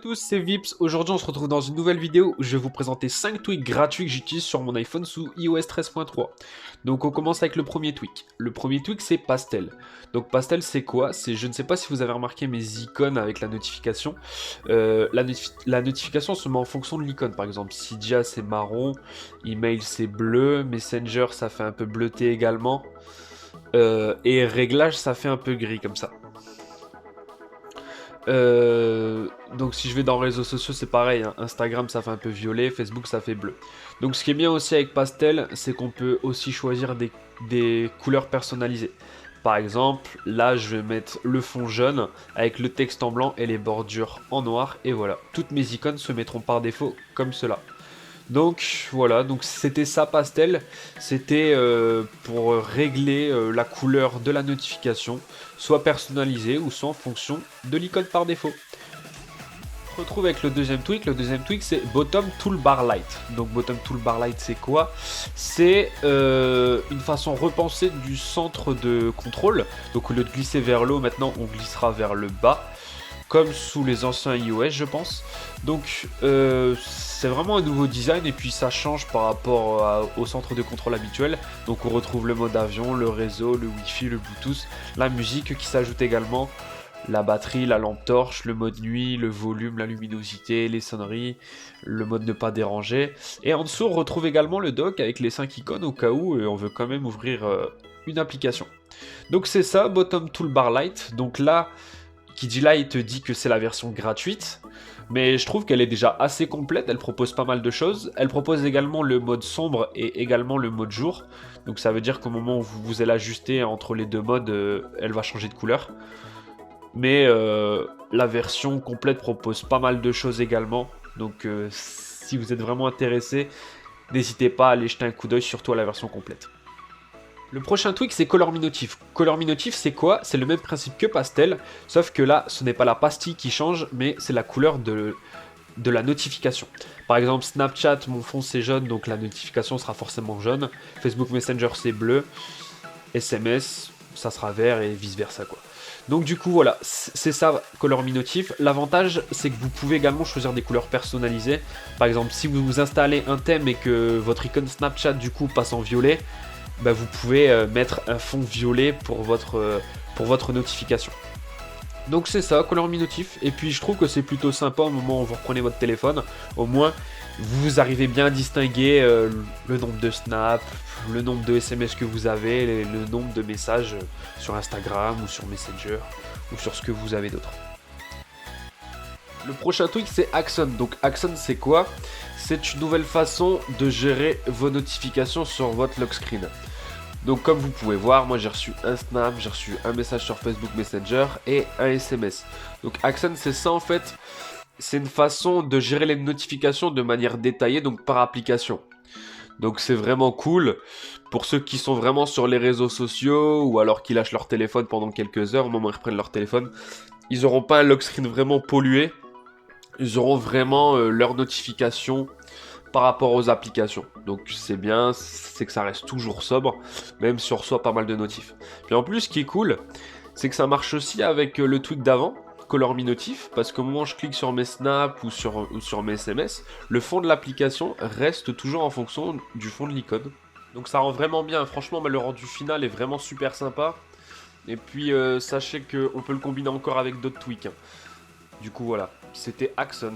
Tous c'est Vips, aujourd'hui on se retrouve dans une nouvelle vidéo où je vais vous présenter 5 tweaks gratuits que j'utilise sur mon iPhone sous iOS 13.3. Donc on commence avec le premier tweak. Le premier tweak c'est Pastel. Donc Pastel c'est quoi? Je ne sais pas si vous avez remarqué mes icônes avec la notification. La notification se met en fonction de l'icône. Par exemple Cydia c'est marron, Email c'est bleu, Messenger ça fait un peu bleuté également. Et réglage ça fait un peu gris comme ça. Donc si je vais dans réseaux sociaux c'est pareil, hein. Instagram ça fait un peu violet, Facebook ça fait bleu. Donc ce qui est bien aussi avec Pastel, c'est qu'on peut aussi choisir des couleurs personnalisées. Par exemple, là je vais mettre le fond jaune avec le texte en blanc et les bordures en noir et voilà. Toutes mes icônes se mettront par défaut comme cela. Donc voilà, donc c'était ça Pastel, c'était pour régler la couleur de la notification, soit personnalisée ou soit en fonction de l'icône par défaut. On retrouve avec le deuxième tweak c'est Bottom Toolbar Light. Donc Bottom Toolbar Light c'est quoi? C'est une façon repensée du centre de contrôle, donc au lieu de glisser vers le haut maintenant on glissera vers le bas, comme sous les anciens iOS je pense. Donc c'est vraiment un nouveau design et puis ça change par rapport au centre de contrôle habituel. Donc on retrouve le mode avion, le réseau, le wifi, le bluetooth, la musique qui s'ajoute également, la batterie, la lampe torche, le mode nuit, le volume, la luminosité, les sonneries, le mode ne pas déranger. Et en dessous on retrouve également le dock avec les 5 icônes au cas où on veut quand même ouvrir une application. Donc c'est ça, Bottom Toolbar Light. Donc là, qui dit Light dit que c'est la version gratuite, mais je trouve qu'elle est déjà assez complète, elle propose pas mal de choses. Elle propose également le mode sombre et également le mode jour. Donc ça veut dire qu'au moment où vous allez ajuster entre les deux modes, elle va changer de couleur. Mais la version complète propose pas mal de choses également. Donc si vous êtes vraiment intéressé, n'hésitez pas à aller jeter un coup d'œil surtout à la version complète. Le prochain tweak c'est Color Me Notif. Color Me Notif c'est quoi? C'est le même principe que Pastel, sauf que là ce n'est pas la pastille qui change, mais c'est la couleur de la notification. Par exemple Snapchat, mon fond c'est jaune, donc la notification sera forcément jaune. Facebook Messenger c'est bleu. SMS ça sera vert et vice versa quoi. Donc du coup voilà, c'est ça Color Me Notif. L'avantage c'est que vous pouvez également choisir des couleurs personnalisées. Par exemple si vous installez un thème et que votre icône Snapchat du coup passe en violet, bah vous pouvez mettre un fond violet pour votre notification. Donc c'est ça, Color Me Notif. Et puis je trouve que c'est plutôt sympa au moment où vous reprenez votre téléphone. Au moins, vous arrivez bien à distinguer le nombre de snaps, le nombre de SMS que vous avez, le nombre de messages sur Instagram ou sur Messenger ou sur ce que vous avez d'autre. Le prochain tweak c'est Axon. Donc Axon c'est quoi? C'est une nouvelle façon de gérer vos notifications sur votre lock screen. Donc comme vous pouvez voir, moi j'ai reçu un snap, j'ai reçu un message sur Facebook Messenger et un SMS. Donc Axon c'est ça en fait, c'est une façon de gérer les notifications de manière détaillée, donc par application. Donc c'est vraiment cool pour ceux qui sont vraiment sur les réseaux sociaux ou alors qui lâchent leur téléphone pendant quelques heures au moment où ils reprennent leur téléphone. Ils n'auront pas un lock screen vraiment pollué, ils auront vraiment leurs notifications par rapport aux applications. Donc c'est bien, c'est que ça reste toujours sobre, même si on reçoit pas mal de notifs. Puis en plus, ce qui est cool, c'est que ça marche aussi avec le tweak d'avant, Color Me Notif, parce qu'au moment où je clique sur mes snaps ou sur mes SMS, le fond de l'application reste toujours en fonction du fond de l'icône. Donc ça rend vraiment bien, franchement, le rendu final est vraiment super sympa. Et puis sachez qu'on peut le combiner encore avec d'autres tweaks, hein. Du coup voilà, c'était Axon.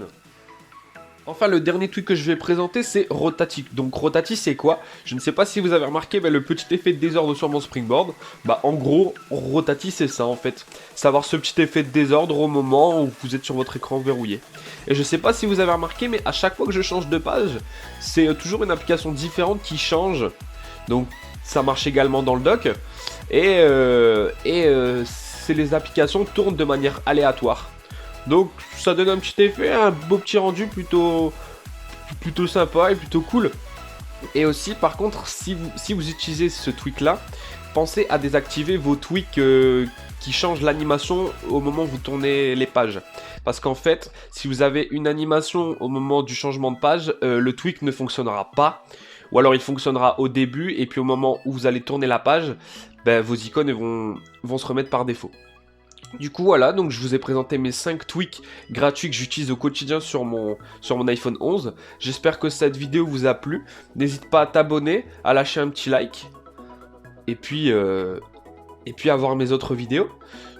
Enfin, le dernier tweak que je vais présenter, c'est Rotati. Donc Rotati, c'est quoi? Je ne sais pas si vous avez remarqué le petit effet de désordre sur mon Springboard. Bah en gros, Rotati, c'est ça en fait. Savoir ce petit effet de désordre au moment où vous êtes sur votre écran verrouillé. Et je ne sais pas si vous avez remarqué, mais à chaque fois que je change de page, c'est toujours une application différente qui change. Donc ça marche également dans le dock. Et c'est les applications tournent de manière aléatoire. Donc ça donne un petit effet, un beau petit rendu plutôt sympa et plutôt cool. Et aussi par contre si vous utilisez ce tweak là, pensez à désactiver vos tweaks qui changent l'animation au moment où vous tournez les pages. Parce qu'en fait si vous avez une animation au moment du changement de page, le tweak ne fonctionnera pas. Ou alors il fonctionnera au début et puis au moment où vous allez tourner la page, vos icônes vont se remettre par défaut. Du coup voilà, donc je vous ai présenté mes 5 tweaks gratuits que j'utilise au quotidien sur mon iPhone 11. J'espère que cette vidéo vous a plu. N'hésite pas à t'abonner, à lâcher un petit like. Et puis à voir mes autres vidéos.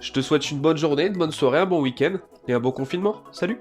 Je te souhaite une bonne journée, une bonne soirée, un bon week-end et un bon confinement. Salut!